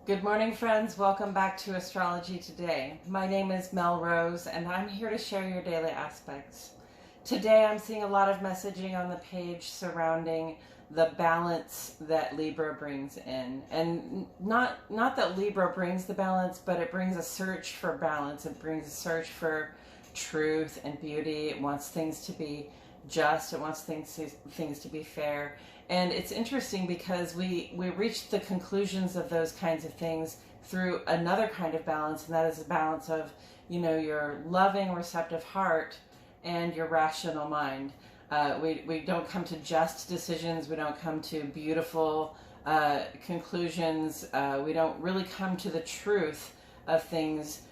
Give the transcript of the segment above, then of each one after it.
Good morning, friends. Welcome back to Astrology Today. My name is Mel Rose, and I'm here to share your daily aspects. Today, I'm seeing a lot of messaging on the page surrounding the balance that Libra brings in. And not that Libra brings the balance, but it brings a search for balance. It brings a search for truth and beauty. It wants things to be just. It wants things to be fair. And it's interesting because we reach the conclusions of those kinds of things through another kind of balance, and that is a balance of, your loving, receptive heart and your rational mind. We don't come to just decisions. We don't come to beautiful conclusions. We don't really come to the truth of things,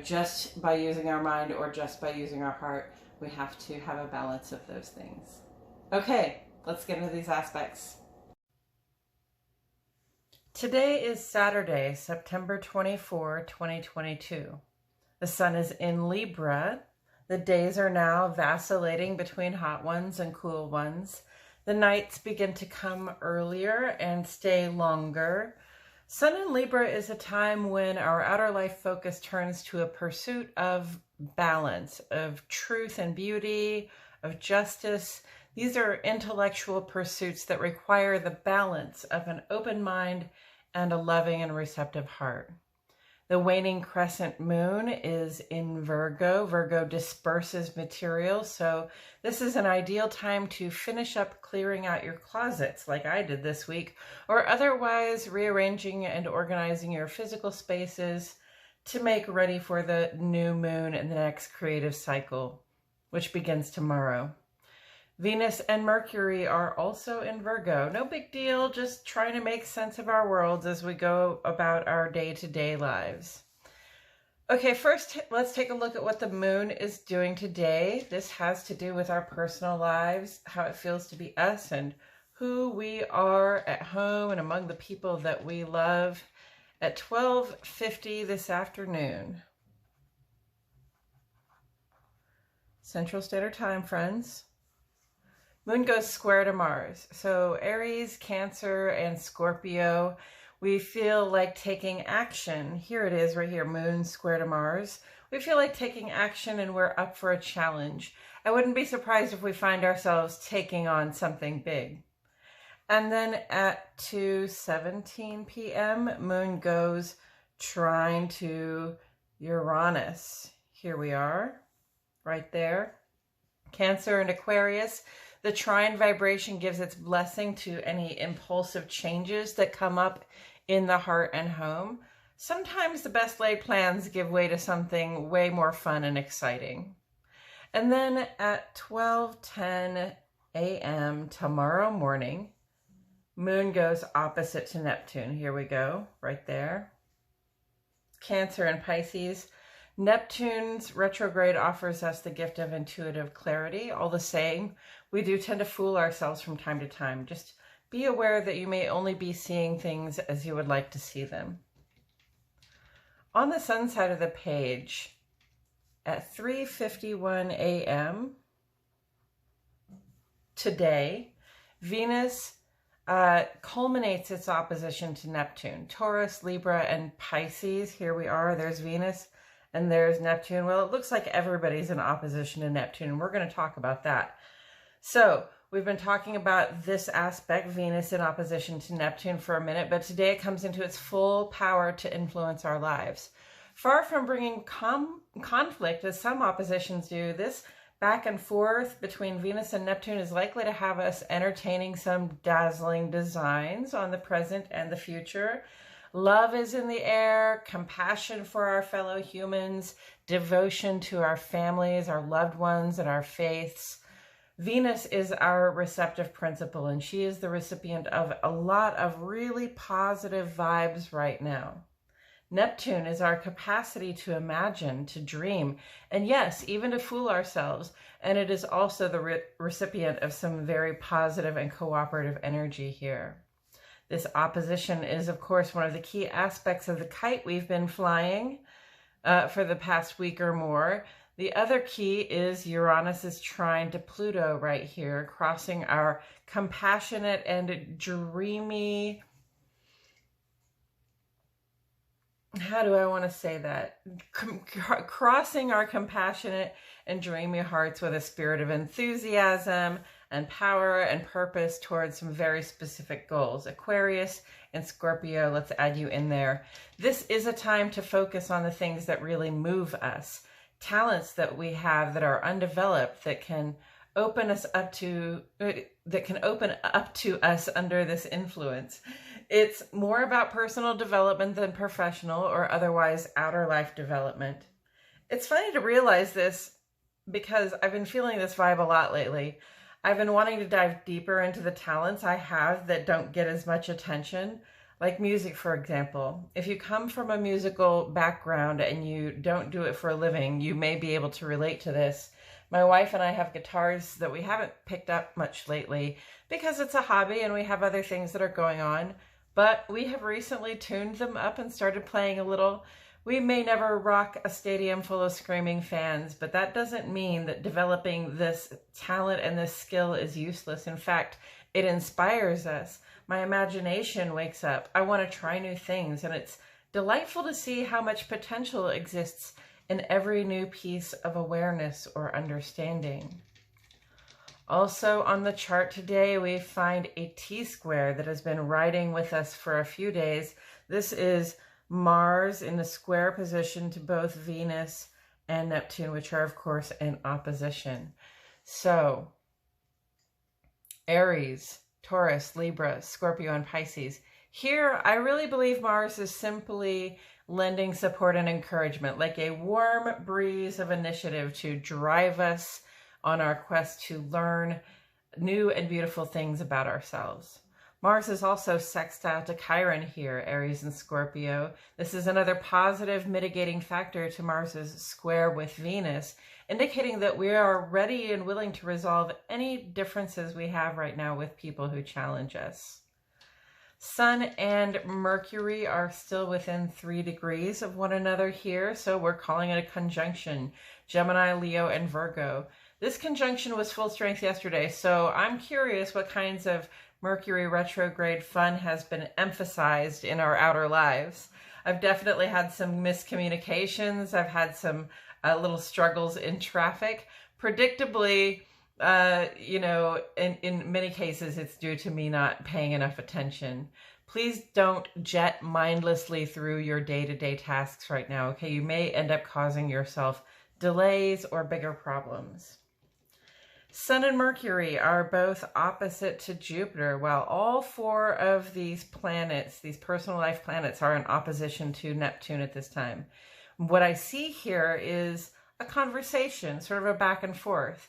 just by using our mind or just by using our heart. We have to have a balance of those things. Okay, let's get into these aspects. Today is Saturday, September 24, 2022. The sun is in Libra. The days are now vacillating between hot ones and cool ones. The nights begin to come earlier and stay longer. Sun in Libra is a time when our outer life focus turns to a pursuit of balance, of truth and beauty, of justice. These are intellectual pursuits that require the balance of an open mind and a loving and receptive heart. The waning crescent moon is in Virgo. Virgo disperses material, so this is an ideal time to finish up clearing out your closets like I did this week, or otherwise rearranging and organizing your physical spaces to make ready for the new moon and the next creative cycle, which begins tomorrow. Venus and Mercury are also in Virgo. No big deal, just trying to make sense of our worlds as we go about our day-to-day lives. Okay, first let's take a look at what the moon is doing today. This has to do with our personal lives, how it feels to be us, and who we are at home and among the people that we love at 12:50 this afternoon. Central Standard Time, friends. Moon goes square to Mars. So Aries, Cancer, and Scorpio, we feel like taking action. Here it is right here, Moon square to Mars. We feel like taking action and we're up for a challenge. I wouldn't be surprised if we find ourselves taking on something big. And then at 2:17 p.m., Moon goes trine to Uranus. Here we are, right there. Cancer and Aquarius. The trine vibration gives its blessing to any impulsive changes that come up in the heart and home. Sometimes the best laid plans give way to something way more fun and exciting. And then at 12:10 a.m. tomorrow morning, Moon goes opposite to Neptune. Here we go, right there. Cancer and Pisces. Neptune's retrograde offers us the gift of intuitive clarity. All the same, we do tend to fool ourselves from time to time. Just be aware that you may only be seeing things as you would like to see them. On the sun side of the page, at 3:51 a.m. today, Venus culminates its opposition to Neptune. Taurus, Libra, and Pisces. Here we are. There's Venus. And there's Neptune. Well, it looks like everybody's in opposition to Neptune, and we're going to talk about that. So we've been talking about this aspect, Venus in opposition to Neptune, for a minute, but today it comes into its full power to influence our lives. Far from bringing conflict, as some oppositions do, this back and forth between Venus and Neptune is likely to have us entertaining some dazzling designs on the present and the future. Love is in the air, compassion for our fellow humans, devotion to our families, our loved ones, and our faiths. Venus is our receptive principle, and she is the recipient of a lot of really positive vibes right now. Neptune is our capacity to imagine, to dream, and yes, even to fool ourselves. And it is also the recipient of some very positive and cooperative energy here. This opposition is, of course, one of the key aspects of the kite we've been flying for the past week or more. The other key is Uranus's trine to Pluto right here, crossing our compassionate and dreamy how do I want to say that? Crossing our compassionate and dreamy hearts with a spirit of enthusiasm and power and purpose towards some very specific goals. Aquarius and Scorpio, let's add you in there. This is a time to focus on the things that really move us, talents that we have that are undeveloped, that can open us up to us under this influence. It's more about personal development than professional or otherwise outer life development. It's funny to realize this because I've been feeling this vibe a lot lately. I've been wanting to dive deeper into the talents I have that don't get as much attention, like music, for example. If you come from a musical background and you don't do it for a living, you may be able to relate to this. My wife and I have guitars that we haven't picked up much lately because it's a hobby and we have other things that are going on, but we have recently tuned them up and started playing a little. We may never rock a stadium full of screaming fans, but that doesn't mean that developing this talent and this skill is useless. In fact, it inspires us. My imagination wakes up. I want to try new things, and it's delightful to see how much potential exists in every new piece of awareness or understanding. Also on the chart today, we find a T-square that has been riding with us for a few days. This is Mars in a square position to both Venus and Neptune, which are, of course, in opposition. So, Aries, Taurus, Libra, Scorpio, and Pisces. Here, I really believe Mars is simply lending support and encouragement, like a warm breeze of initiative to drive us on our quest to learn new and beautiful things about ourselves. Mars is also sextile to Chiron here, Aries and Scorpio. This is another positive mitigating factor to Mars's square with Venus, indicating that we are ready and willing to resolve any differences we have right now with people who challenge us. Sun and Mercury are still within 3 degrees of one another here, so we're calling it a conjunction. Gemini, Leo, and Virgo. This conjunction was full strength yesterday, so I'm curious what kinds of Mercury retrograde fun has been emphasized in our outer lives. I've definitely had some miscommunications. I've had some little struggles in traffic. Predictably, in many cases, it's due to me not paying enough attention. Please don't jet mindlessly through your day-to-day tasks right now, okay? You may end up causing yourself delays or bigger problems. Sun and Mercury are both opposite to Jupiter, while all 4 of these planets, these personal life planets, are in opposition to Neptune at this time. What I see here is a conversation, sort of a back and forth.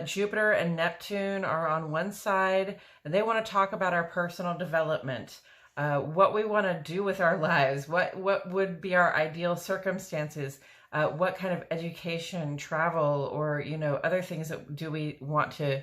Jupiter and Neptune are on one side, and they want to talk about our personal development, what we want to do with our lives, what would be our ideal circumstances, what kind of education, travel, or, other things that do we want to,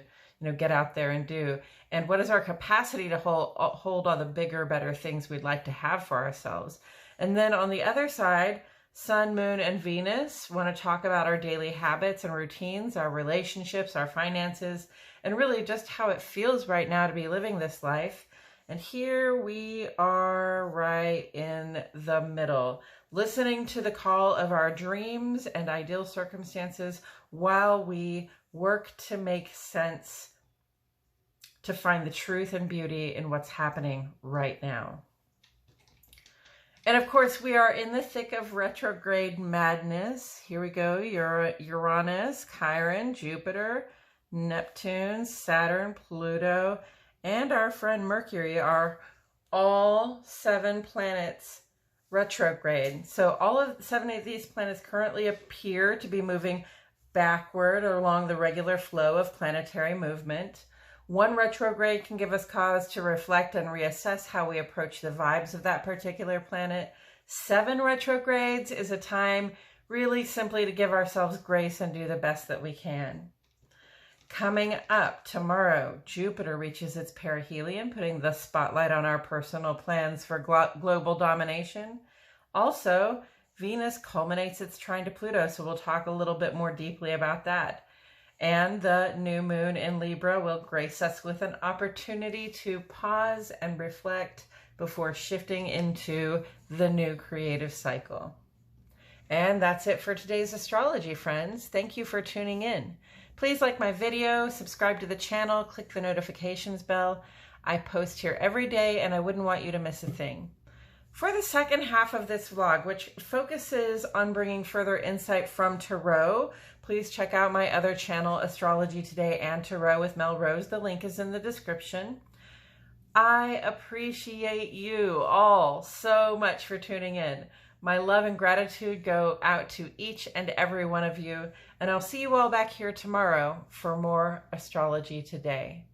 get out there and do, and what is our capacity to hold all the bigger, better things we'd like to have for ourselves. And then on the other side, Sun, Moon, and Venus want to talk about our daily habits and routines, our relationships, our finances, and really just how it feels right now to be living this life. And here we are right in the middle, listening to the call of our dreams and ideal circumstances while we work to make sense, to find the truth and beauty in what's happening right now. And of course, we are in the thick of retrograde madness. Here we go. Uranus, Chiron, Jupiter, Neptune, Saturn, Pluto, and our friend Mercury are all 7 planets retrograde. So all of 7 of these planets currently appear to be moving backward along the regular flow of planetary movement. One retrograde can give us cause to reflect and reassess how we approach the vibes of that particular planet. 7 retrogrades is a time really simply to give ourselves grace and do the best that we can. Coming up tomorrow, Jupiter reaches its perihelion, putting the spotlight on our personal plans for global domination. Also, Venus culminates its trine to Pluto, so we'll talk a little bit more deeply about that. And the new moon in Libra will grace us with an opportunity to pause and reflect before shifting into the new creative cycle. And that's it for today's astrology, friends. Thank you for tuning in. Please like my video, subscribe to the channel, click the notifications bell. I post here every day and I wouldn't want you to miss a thing. For the second half of this vlog, which focuses on bringing further insight from Tarot, please check out my other channel, Astrology Today and Tarot with Mel Rose. The link is in the description. I appreciate you all so much for tuning in. My love and gratitude go out to each and every one of you, and I'll see you all back here tomorrow for more Astrology Today.